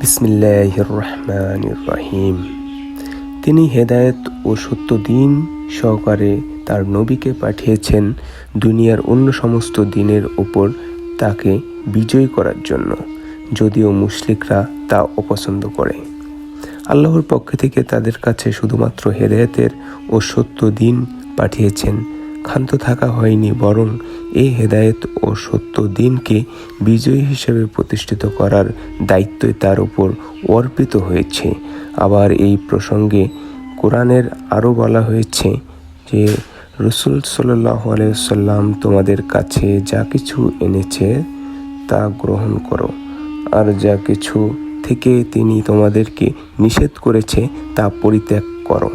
বিসমিল্লাহির রহমানির রহিম। তিনি হেদায়েত ও সত্য দ্বীন সহকারে তার নবীকে পাঠিয়েছেন দুনিয়ার অন্য সমস্ত দ্বীনের উপর তাকে বিজয়ী করার জন্য, যদিও মুশরিকরা তা অপছন্দ করে। আল্লাহর পক্ষ থেকে তাদের কাছে শুধুমাত্র হেদায়েতের ও সত্য দ্বীন পাঠিয়েছেন, ক্ষান্ত থাকা হয়নি, বরং এই হেদায়েত ও সত্য দ্বীনকে বিজয়ী হিসেবে প্রতিষ্ঠিত করার দায়িত্বই তার উপর অর্পিত হয়েছে। আবার এই প্রসঙ্গে কোরআনের আরও বলা হয়েছে যে রাসূল সাল্লাল্লাহু আলাইহি ওয়াসাল্লাম তোমাদের কাছে যা কিছু এনেছে তা গ্রহণ করো, আর যা কিছু থেকে তিনি তোমাদেরকে নিষেধ করেছে তা পরিত্যাগ করো।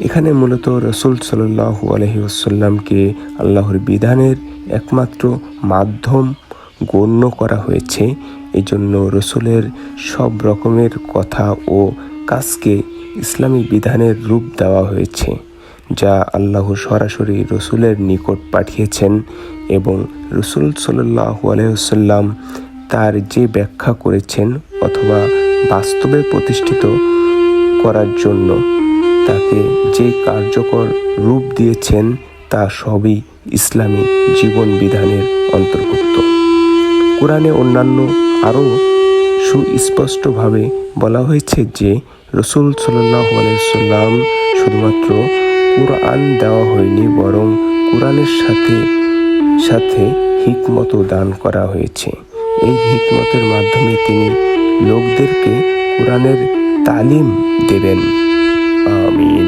এখানে মূলত রাসূল সাল্লাল্লাহু আলাইহি ওয়াসাল্লামকে আল্লাহর বিধানের একমাত্র মাধ্যম গণ্য করা হয়েছে। এজন্য রাসূলের সব রকমের কথা ও কাজকে ইসলামী বিধানের রূপ দেওয়া হয়েছে, যা আল্লাহ সরাসরি রাসূলের নিকট পাঠিয়েছেন, এবং রাসূল সাল্লাল্লাহু আলাইহি ওয়াসাল্লাম তার যে ব্যাখ্যা করেছেন অথবা বাস্তবে প্রতিষ্ঠিত করার জন্য তাকে যে কার্যকর রূপ দিয়েছেন তা সবই ইসলামী জীবন বিধানের অন্তর্ভুক্ত। কোরআনে অন্যান্য আরও সুস্পষ্টভাবে বলা হয়েছে যে রাসূল সাল্লাল্লাহু আলাইহি ওয়াসাল্লাম শুধুমাত্র কুরআন দেওয়া হয়নি, বরং কুরআনের সাথে সাথে হিকমতও দান করা হয়েছে। এই হিকমতের মাধ্যমে তিনি লোকদেরকে কুরআনের তালিম দেবেন। আমিন।